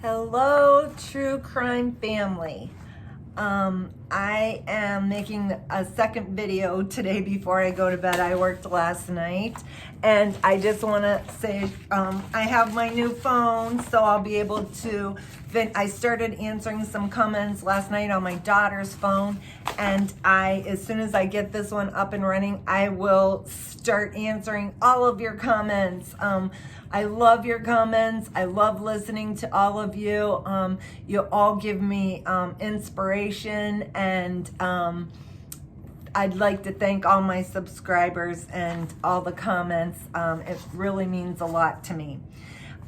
Hello, true crime family. I am making a second video today before I go to bed. I worked last night, and I just want to say I have my new phone, so I'll be able to. I started answering some comments last night on my daughter's phone, and as soon as I get this one up and running, I will start answering all of your comments. I love your comments. I love listening to all of you. You all give me inspiration, and I'd like to thank all my subscribers and all the comments. It really means a lot to me.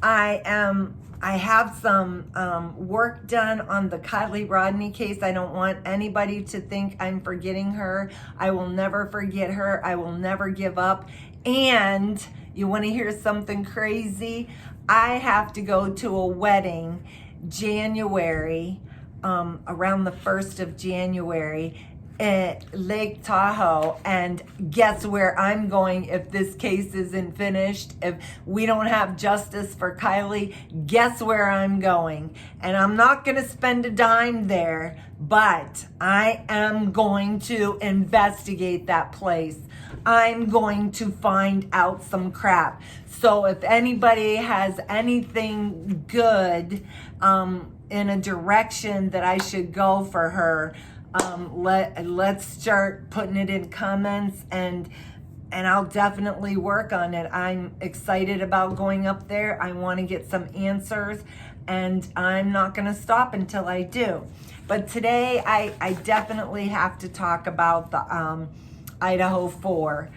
I have some work done on the Kylie Rodney case. I don't want anybody to think I'm forgetting her. I will never forget her. I will never give up. And you want to hear something crazy? I have to go to a wedding January, around the 1st of January at Lake Tahoe, and guess where I'm going if this case isn't finished? If we don't have justice for Kylie, guess where I'm going? And I'm not going to spend a dime there, but I am going to investigate that place. I'm going to find out some crap. So if anybody has anything good in a direction that I should go for her, let's start putting it in comments, and I'll definitely work on it. I'm excited about going up there. I want to get some answers, and I'm not going to stop until I do. But today I definitely have to talk about the Idaho 4.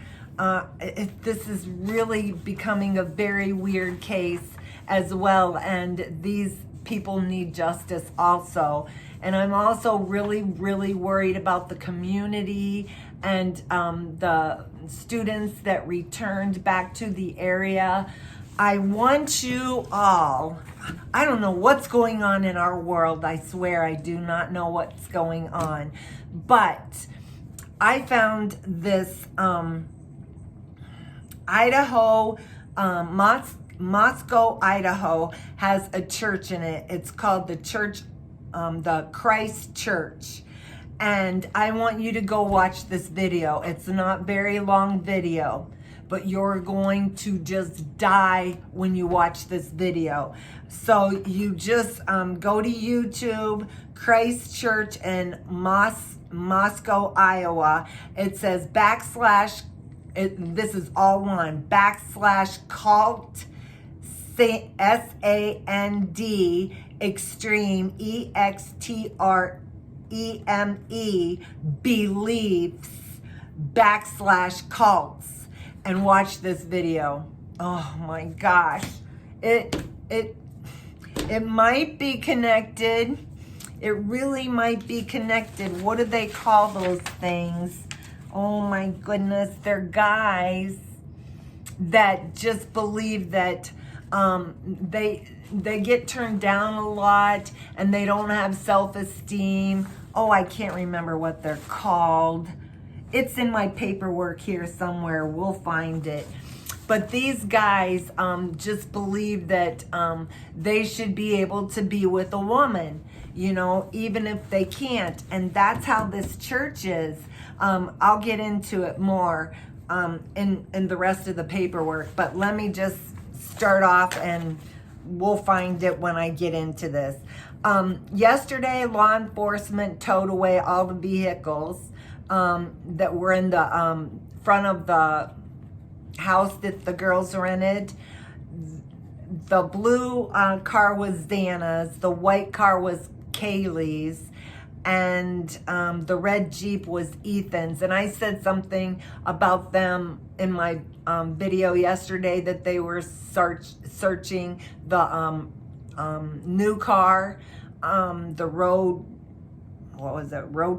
This is really becoming a very weird case as well, and these people need justice also. And I'm also really, really worried about the community and the students that returned back to the area. I want you all, I don't know what's going on in our world. I swear I do not know what's going on. But I found this Idaho, Moscow, Idaho has a church in it. It's called the Christ Church. And I want you to go watch this video. It's not very long video, but you're going to just die when you watch this video. So you just go to YouTube, Christ Church in Moscow, Iowa. It says this is all one, /cult, SAND, extreme, EXTREME, beliefs, /cults, and watch this video. Oh my gosh. It might be connected. It really might be connected. What do they call those things? Oh my goodness, they're guys that just believe that they get turned down a lot, and they don't have self-esteem. Oh, I can't remember what they're called. It's in my paperwork here somewhere. We'll find it. But these guys just believe that they should be able to be with a woman, you know, even if they can't. And that's how this church is. I'll get into it more in the rest of the paperwork. But let me just start off, and we'll find it when I get into this. Yesterday, law enforcement towed away all the vehicles that were in the front of the house that the girls rented. The blue car was Dana's, the white car was Kaylee's, and the red Jeep was Ethan's. And I said something about them in my video yesterday, that they were searching the new car, the Road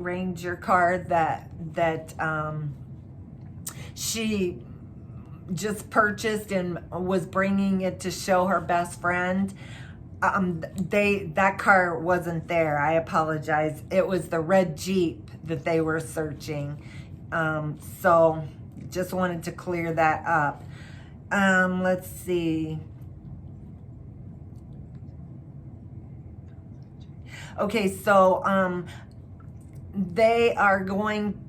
Ranger car that she just purchased and was bringing it to show her best friend. That car wasn't there. I apologize. It was the red Jeep that they were searching. So just wanted to clear that up. Let's see. Okay, so they are going,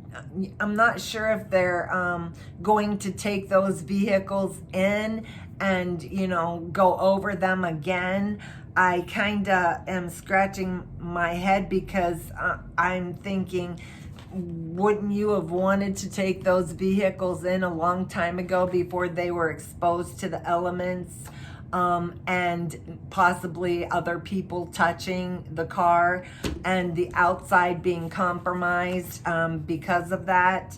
I'm not sure if they're going to take those vehicles in and, you know, go over them again. I kind of am scratching my head because I'm thinking, wouldn't you have wanted to take those vehicles in a long time ago before they were exposed to the elements and possibly other people touching the car and the outside being compromised because of that?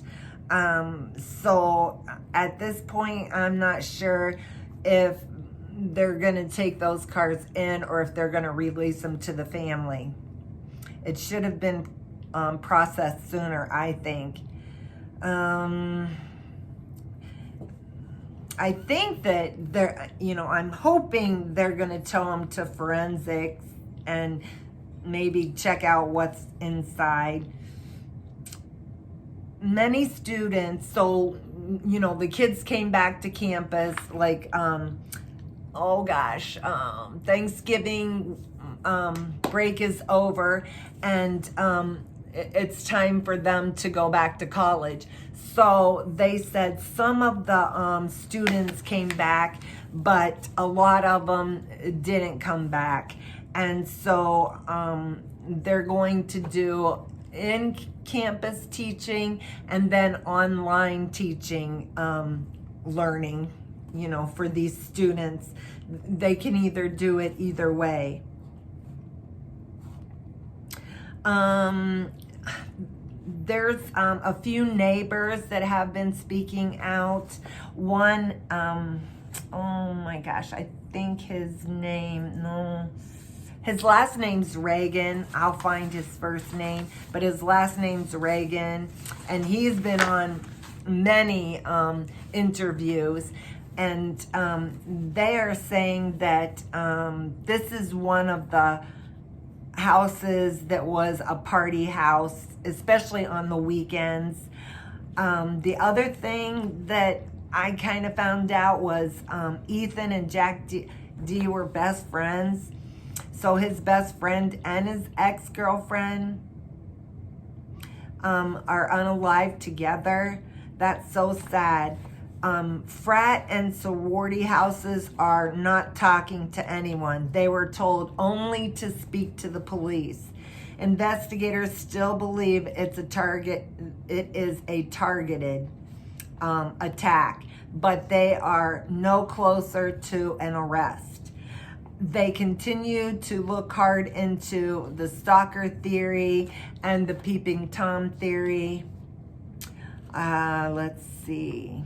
So at this point, I'm not sure if they're going to take those cars in or if they're going to release them to the family. It should have been processed sooner, I think. I think that they're, you know, I'm hoping they're going to tow them to forensics and maybe check out what's inside. Many students, so, you know, the kids came back to campus like, oh gosh, Thanksgiving break is over, and it's time for them to go back to college. So they said some of the students came back, but a lot of them didn't come back. And so they're going to do in-campus teaching and then online teaching, learning, you know, for these students. They can either do it either way. There's a few neighbors that have been speaking out. One, oh my gosh, I think his last name's Reagan. I'll find his first name, but his last name's Reagan, and he's been on many interviews, and they are saying that this is one of the houses that was a party house, especially on the weekends. The other thing that I kind of found out was Ethan and Jack D were best friends. So his best friend and his ex-girlfriend are unalive together. That's so sad. Frat and sorority houses are not talking to anyone. They were told only to speak to the police. Investigators still believe it is a targeted attack, but they are no closer to an arrest. They continue to look hard into the stalker theory and the peeping Tom theory. Let's see.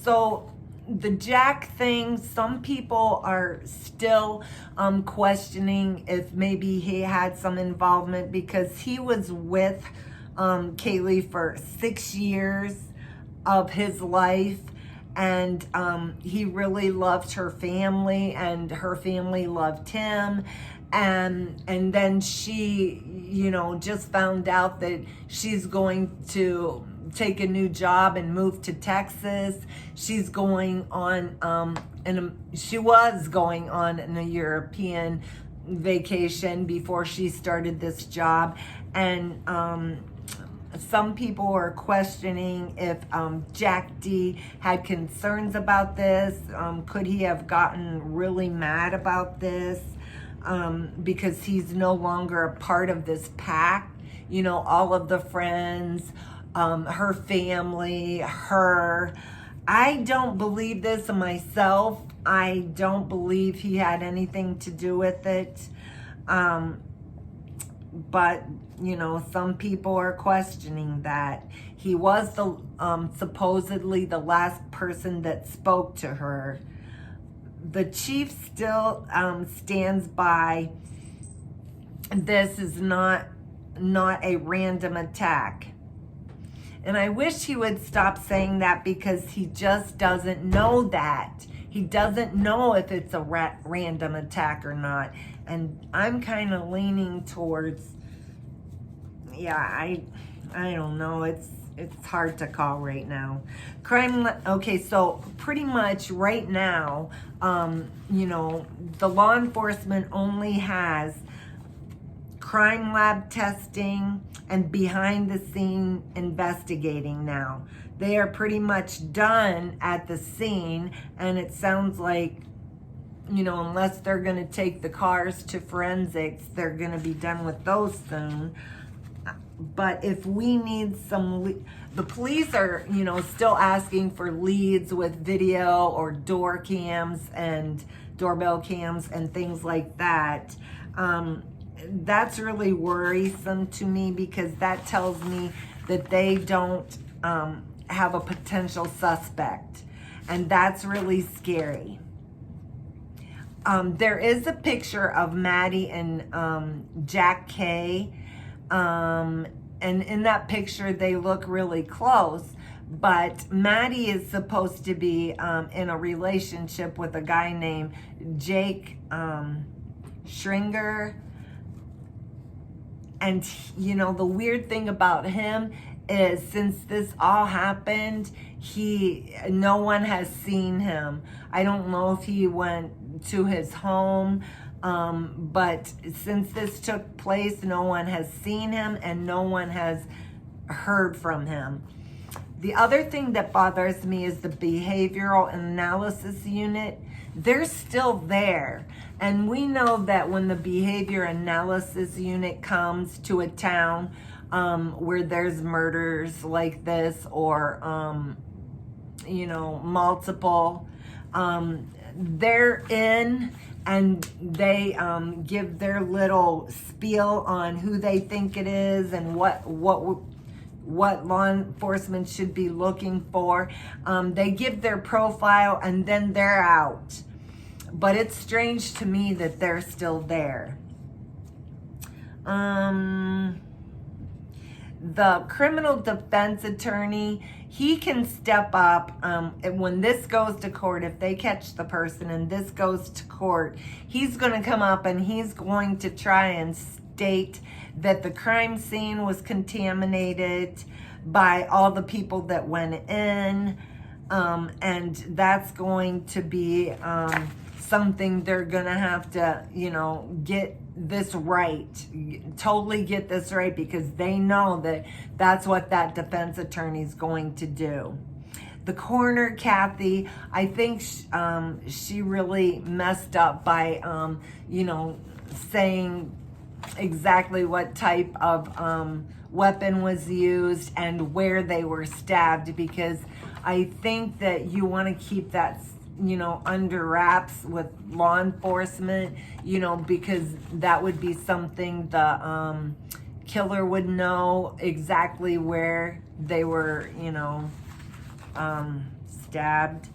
So the Jack thing, some people are still questioning if maybe he had some involvement, because he was with Kylie for 6 years of his life, and he really loved her family and her family loved him. And then she, you know, just found out that she's going to take a new job and move to Texas. She's going on, she was going on a European vacation before she started this job. And some people are questioning if Jack D had concerns about this. Could he have gotten really mad about this? Because he's no longer a part of this pack. You know, all of the friends, her family, her. I don't believe this myself. I don't believe he had anything to do with it. But, you know, some people are questioning that. He was the supposedly the last person that spoke to her. The chief still stands by this is not a random attack. And I wish he would stop saying that, because he just doesn't know that. He doesn't know if it's a random attack or not. And I'm kind of leaning towards, yeah, I don't know. it's hard to call right now. Okay, so pretty much right now, you know, the law enforcement only has crime lab testing and behind the scene investigating now. They are pretty much done at the scene, and it sounds like, you know, unless they're going to take the cars to forensics, they're going to be done with those soon. But if we need some, the police are, you know, still asking for leads with video or door cams and doorbell cams and things like that. That's really worrisome to me, because that tells me that they don't have a potential suspect, and that's really scary. There is a picture of Maddie and Jack K. And in that picture, they look really close. But Maddie is supposed to be in a relationship with a guy named Jake Schringer. And, you know, the weird thing about him is, since this all happened, no one has seen him. I don't know if he went to his home, but since this took place, no one has seen him and no one has heard from him. The other thing that bothers me is the behavioral analysis unit. They're still there. And we know that when the behavior analysis unit comes to a town where there's murders like this, or, you know, multiple, they're in and they give their little spiel on who they think it is and what law enforcement should be looking for. They give their profile and then they're out. But it's strange to me that they're still there. The criminal defense attorney, he can step up when this goes to court. If they catch the person and this goes to court, he's going to come up and he's going to try and state that the crime scene was contaminated by all the people that went in, and that's going to be something they're gonna have to, you know, get this right, totally get this right, because they know that that's what that defense attorney is going to do. The coroner, Kathy, I think she really messed up by, you know, saying exactly what type of weapon was used and where they were stabbed, because I think that you want to keep that, you know, under wraps with law enforcement, you know, because that would be something the killer would know exactly where they were, you know, stabbed.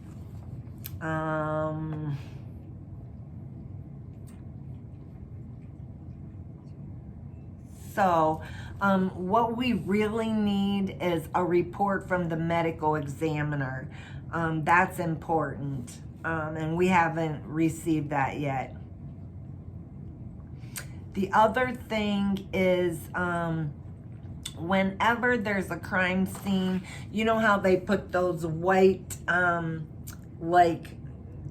So what we really need is a report from the medical examiner. That's important, and we haven't received that yet. The other thing is, whenever there's a crime scene, you know how they put those white, like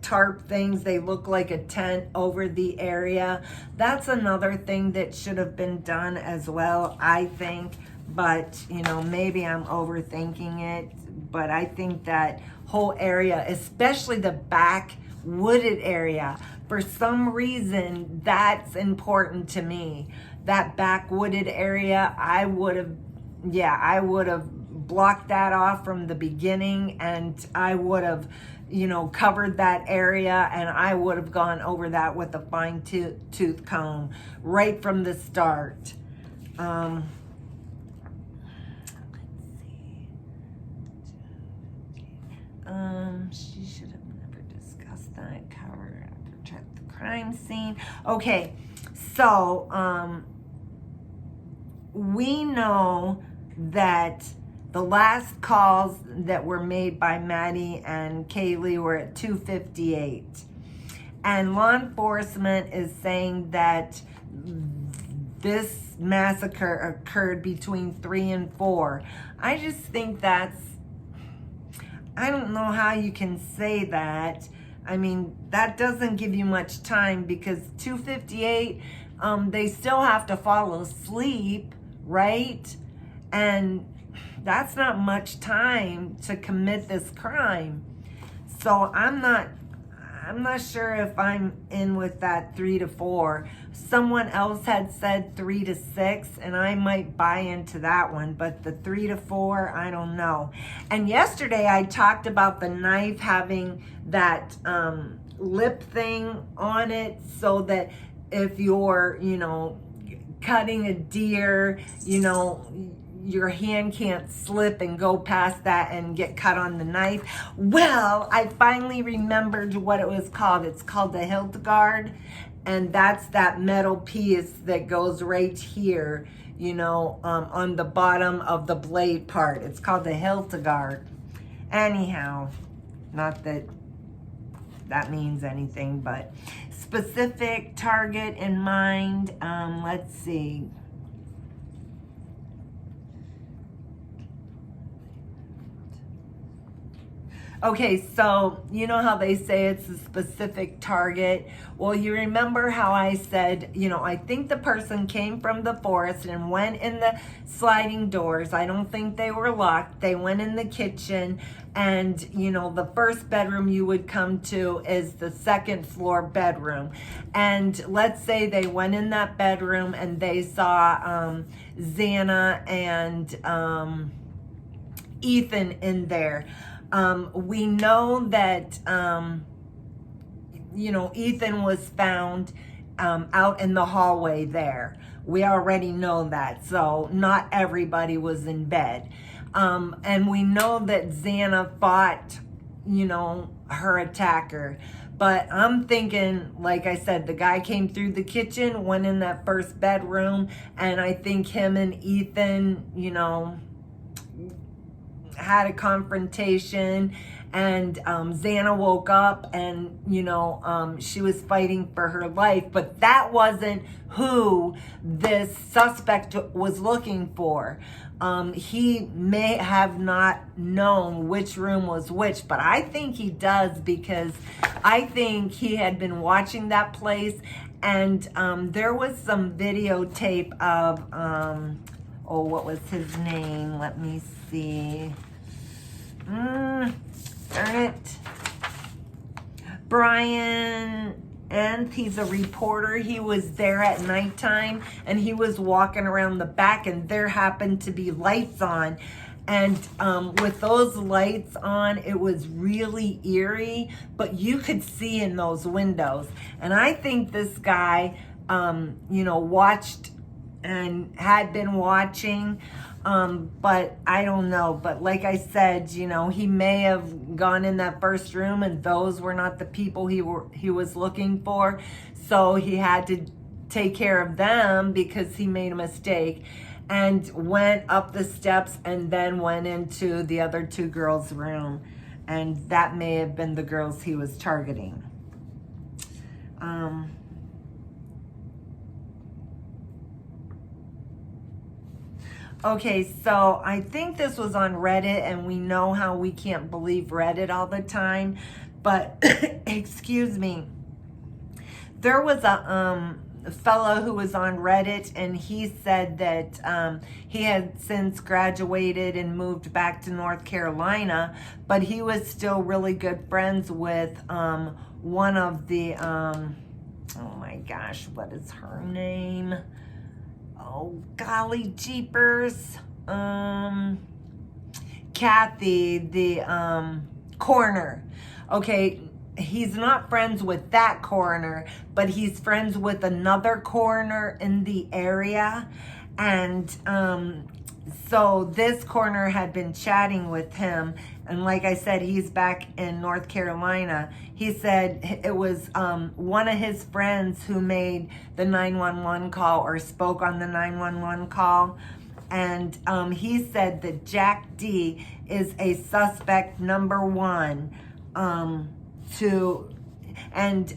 tarp things, they look like a tent over the area. That's another thing that should have been done as well, I think. But, you know, maybe I'm overthinking it. But I think that whole area, especially the back wooded area, for some reason, that's important to me. That back wooded area, I would have blocked that off from the beginning, and I would have, you know, covered that area, and I would have gone over that with a fine tooth comb right from the start. She should have never discussed that. Cover after check the crime scene. Okay, so we know that the last calls that were made by Maddie and Kylie were at 2:58. And law enforcement is saying that this massacre occurred between 3 and 4. I just think that's, I don't know how you can say that. I mean, that doesn't give you much time, because 2:58, they still have to fall asleep, right? And that's not much time to commit this crime. So I'm not sure if I'm in with that 3 to 4. Someone else had said 3 to 6, and I might buy into that one, but the 3 to 4, I don't know. And yesterday I talked about the knife having that lip thing on it, so that if you're, you know, cutting a deer, you know, your hand can't slip and go past that and get cut on the knife. Well, I finally remembered what it was called. It's called the hilt guard, and that's that metal piece that goes right here, you know, on the bottom of the blade part. It's called the hilt guard. Anyhow, not that that means anything, but specific target in mind. Let's see. Okay, so you know how they say it's a specific target? Well, you remember how I said, you know, I think the person came from the forest and went in the sliding doors. I don't think they were locked. They went in the kitchen, and, you know, the first bedroom you would come to is the second floor bedroom. And let's say they went in that bedroom and they saw Xana and Ethan in there. We know that, you know, Ethan was found out in the hallway there. We already know that, so not everybody was in bed. And we know that Xana fought, you know, her attacker. But I'm thinking, like I said, the guy came through the kitchen, went in that first bedroom, and I think him and Ethan, you know, had a confrontation, and Xana woke up, and, you know, she was fighting for her life, but that wasn't who this suspect was looking for. He may have not known which room was which, but I think he does, because I think he had been watching that place, and there was some videotape of, oh, what was his name? Let me see. Darn it. Brian, and he's a reporter. He was there at nighttime, and he was walking around the back, and there happened to be lights on. And with those lights on, it was really eerie, but you could see in those windows. And I think this guy, you know, watched and had been watching, but I don't know. But like I said, you know, he may have gone in that first room, and those were not the people he was looking for. So he had to take care of them because he made a mistake, and went up the steps and then went into the other two girls' room. And that may have been the girls he was targeting. Okay, so I think this was on Reddit, and we know how we can't believe Reddit all the time, but excuse me. There was a fellow who was on Reddit, and he said that he had since graduated and moved back to North Carolina, but he was still really good friends with one of the, oh my gosh, what is her name? Oh, golly jeepers. Kathy, the coroner. Okay, he's not friends with that coroner, but he's friends with another coroner in the area. And so this coroner had been chatting with him. And like I said, he's back in North Carolina. He said it was one of his friends who made the 911 call, or spoke on the 911 call. And he said that Jack D is a suspect number one to, And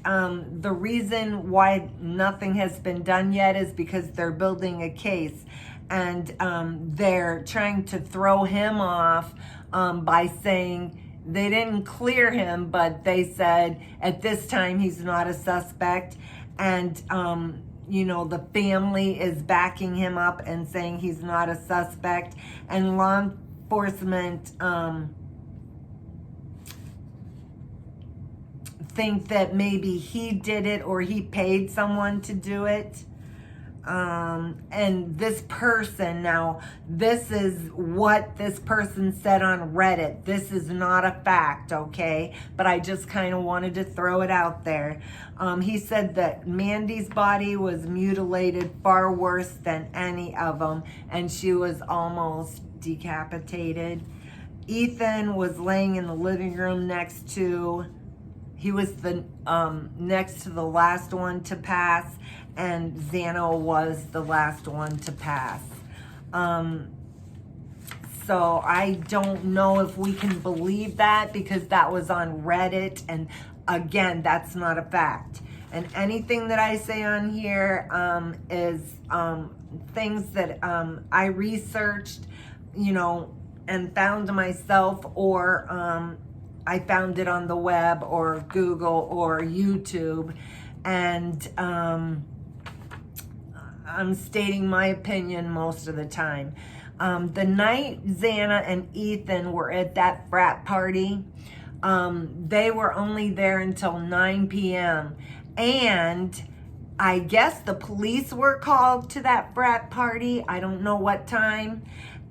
the reason why nothing has been done yet is because they're building a case, and they're trying to throw him off by saying they didn't clear him, but they said at this time he's not a suspect. And you know, the family is backing him up and saying he's not a suspect, and law enforcement think that maybe he did it or he paid someone to do it. And this person, now this is what this person said on Reddit. This is not a fact, okay? But I just kind of wanted to throw it out there. He said that Mandy's body was mutilated far worse than any of them, and she was almost decapitated. Ethan was laying in the living room next to, he was the next to the last one to pass, and Xana was the last one to pass. So I don't know if we can believe that, because that was on Reddit, and again, that's not a fact. And anything that I say on here is things that I researched, you know, and found myself, or I found it on the web or Google or YouTube, and I'm stating my opinion most of the time. The night Xana and Ethan were at that frat party, they were only there until 9 p.m. And I guess the police were called to that frat party. I don't know what time.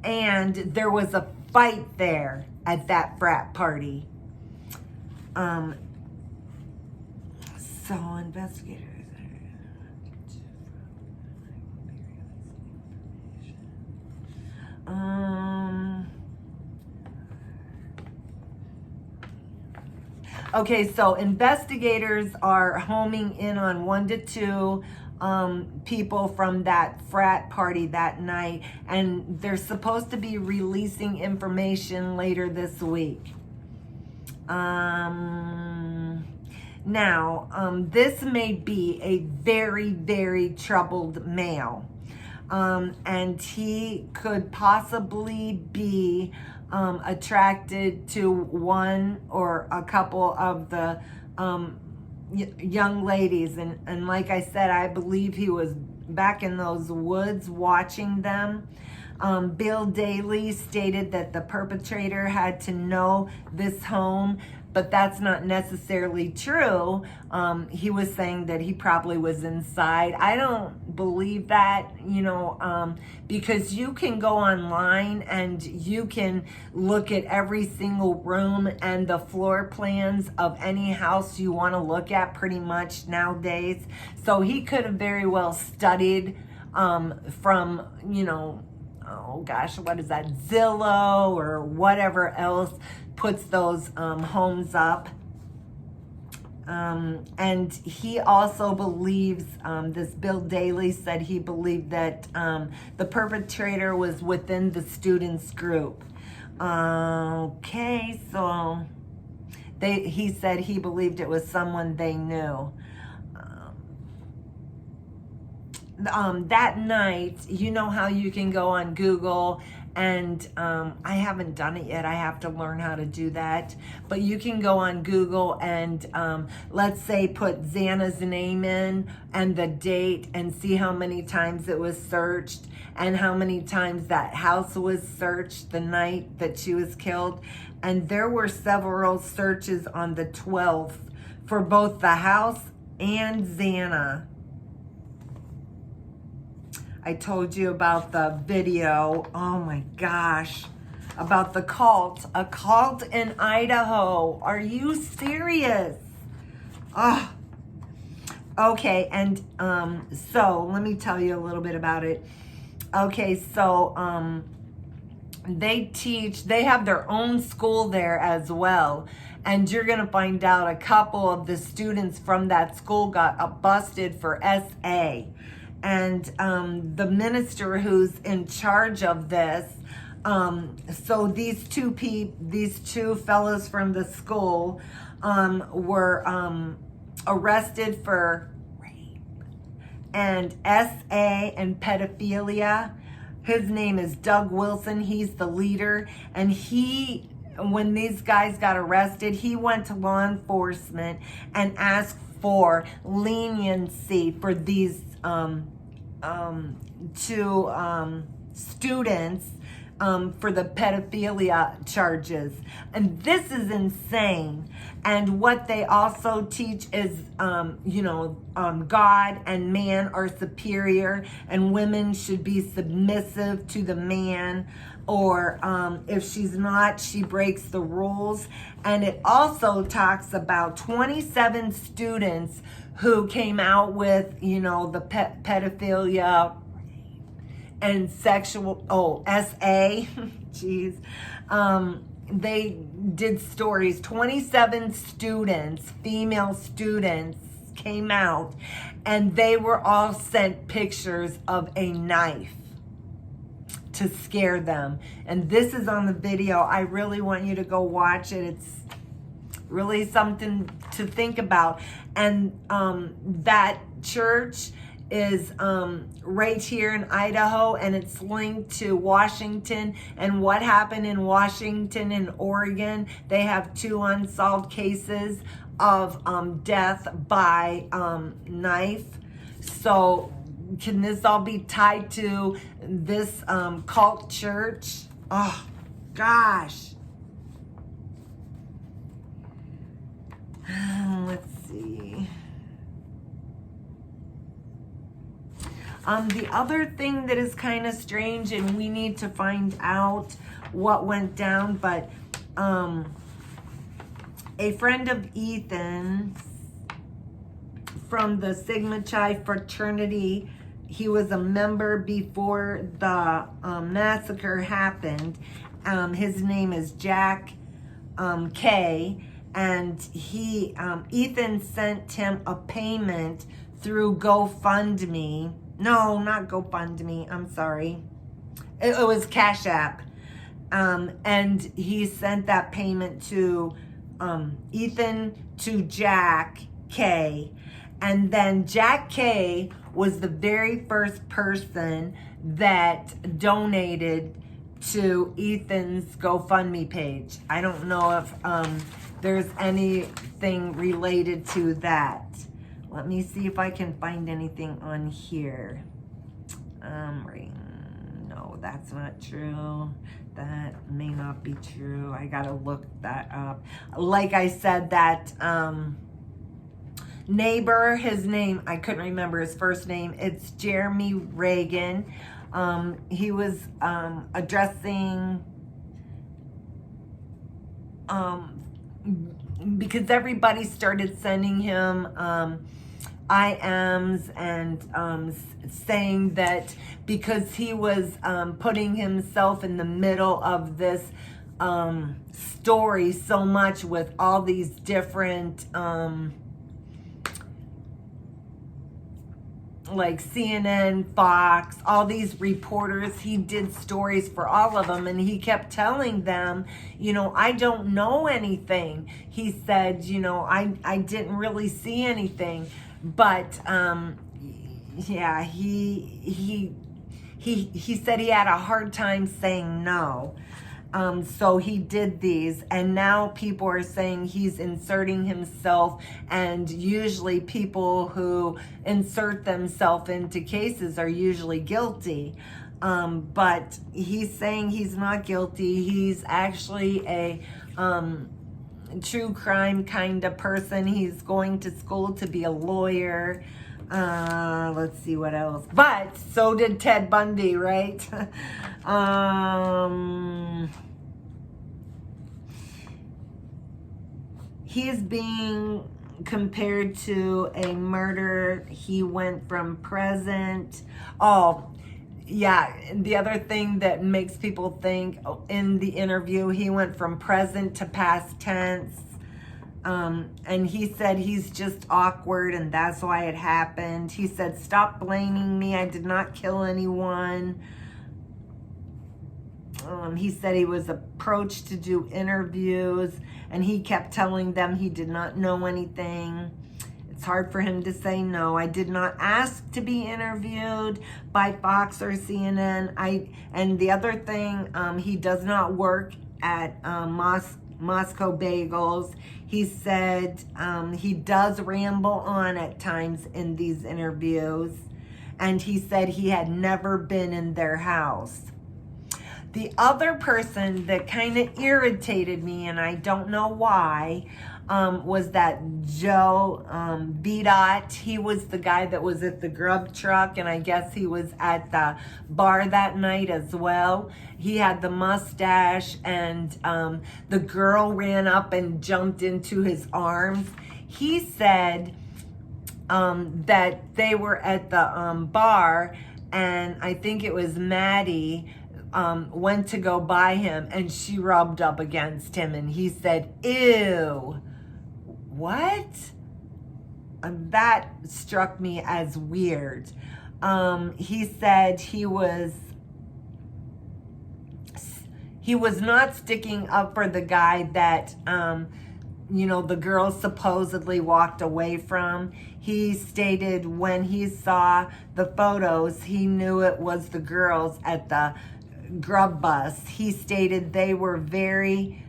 And there was a fight there at that frat party. So investigators. Okay, so investigators are homing in on 1 to 2 people from that frat party that night, and they're supposed to be releasing information later this week. Now, this may be a very, very troubled male. And he could possibly be attracted to one or a couple of the young ladies. And like I said, I believe he was back in those woods watching them. Bill Daly stated that the perpetrator had to know this home, but that's not necessarily true. He was saying that he probably was inside. I don't believe that, you know, because you can go online and you can look at every single room and the floor plans of any house you want to look at pretty much nowadays. So he could have very well studied from, you know, oh gosh, what is that, Zillow or whatever else puts those homes up. And he also believes, this Bill Daly said he believed that the perpetrator was within the students group. Okay, so he said he believed it was someone they knew. That night, you know how you can go on Google, and I haven't done it yet. I have to learn how to do that. But you can go on Google and let's say put Xana's name in and the date and see how many times it was searched and how many times that house was searched the night that she was killed. And there were several searches on the 12th for both the house and Xana. I told you about the video, oh my gosh, about the cult, a cult in Idaho. Are you serious? Oh, okay, and so let me tell you a little bit about it. Okay, so they have their own school there as well. And you're gonna find out a couple of the students from that school got busted for SA. And the minister who's in charge of this, so these two fellows from the school were arrested for rape and SA and pedophilia. His name is Doug Wilson. He's the leader. And when these guys got arrested, he went to law enforcement and asked for leniency for these two students for the pedophilia charges. And this is insane. And what they also teach is, God and man are superior, and women should be submissive to the man, or if she's not, she breaks the rules. And it also talks about 27 students who came out with, the pedophilia and sexual, SA, jeez. They did stories. 27 students, female students, came out, and they were all sent pictures of a knife to scare them. And this is on the video. I really want you to go watch it. It's really something to think about. And that church is right here in Idaho, and it's linked to Washington. And what happened in Washington and Oregon, they have 2 unsolved cases of death by knife. So can this all be tied to this cult church? Oh gosh. Let's see. The other thing that is kind of strange, and we need to find out what went down, but a friend of Ethan's from the Sigma Chi fraternity, he was a member before the massacre happened. His name is Jack K, and Ethan sent him a payment through GoFundMe. No, not GoFundMe. I'm sorry. It was Cash App. And he sent that payment to Ethan to Jack K. And then Jack K was the very first person that donated to Ethan's GoFundMe page. I don't know if there's anything related to that. Let me see if I can find anything on here. No, that's not true. That may not be true. I gotta look that up. Like I said, that neighbor, his name, I couldn't remember his first name. It's Jeremy Reagan. He was addressing, because everybody started sending him IMs and saying that because he was putting himself in the middle of this story so much with all these different like CNN, Fox, all these reporters, he did stories for all of them, and he kept telling them, I don't know anything. He said, I didn't really see anything. But yeah, he said he had a hard time saying no. So he did these, and now people are saying he's inserting himself, and usually people who insert themselves into cases are usually guilty. But he's saying he's not guilty. He's actually a true crime kind of person. He's going to school to be a lawyer. Let's see what else. But so did Ted Bundy, right? He's being compared to a murder. He went from present. Oh, yeah. The other thing that makes people think in the interview, he went from present to past tense. And he said he's just awkward and that's why it happened. He said, "Stop blaming me. I did not kill anyone." He said he was approached to do interviews and he kept telling them he did not know anything. It It's hard for him to say no. I did not ask to be interviewed by Fox or CNN. And the other thing, he does not work at Moscow Bagels. He said he does ramble on at times in these interviews. And he said he had never been in their house. The other person that kind of irritated me, and I don't know why, was that Joe B-Dot. He was the guy that was at the grub truck, and I guess he was at the bar that night as well. He had the mustache, and the girl ran up and jumped into his arms. He said that they were at the bar, and I think it was Maddie went to go by him, and she rubbed up against him, and he said, ew. What? That struck me as weird. He said he was not sticking up for the guy that, the girl supposedly walked away from. He stated when he saw the photos, he knew it was the girls at the grub bus. He stated they were very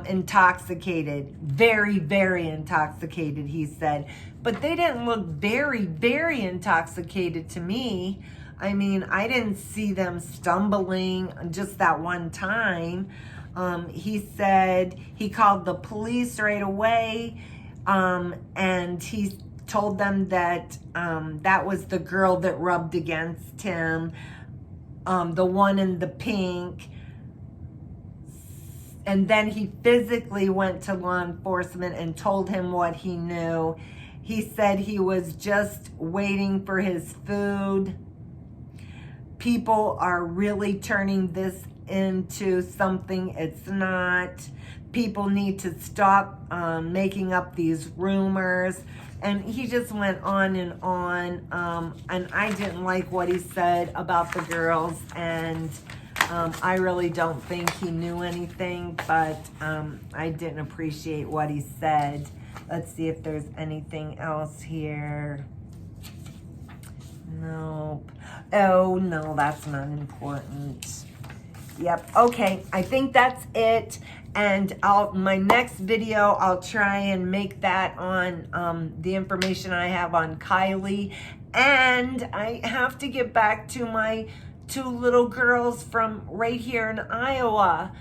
intoxicated, very, very intoxicated, he said. But they didn't look very, very intoxicated to me. I mean, I didn't see them stumbling just that one time. He said he called the police right away, and he told them that that was the girl that rubbed against him, the one in the pink. And then he physically went to law enforcement and told him what he knew. He said he was just waiting for his food. People are really turning this into something it's not. People need to stop making up these rumors. And he just went on. And I didn't like what he said about the girls. And I really don't think he knew anything, but I didn't appreciate what he said. Let's see if there's anything else here. Nope. Oh, no, that's not important. Yep. Okay, I think that's it. And my next video, I'll try and make that on the information I have on Kylie. And I have to get back to my 2 little girls from right here in Iowa.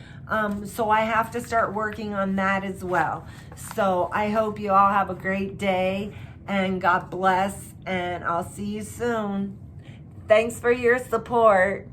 So I have to start working on that as well. So I hope you all have a great day, and God bless, and I'll see you soon. Thanks for your support.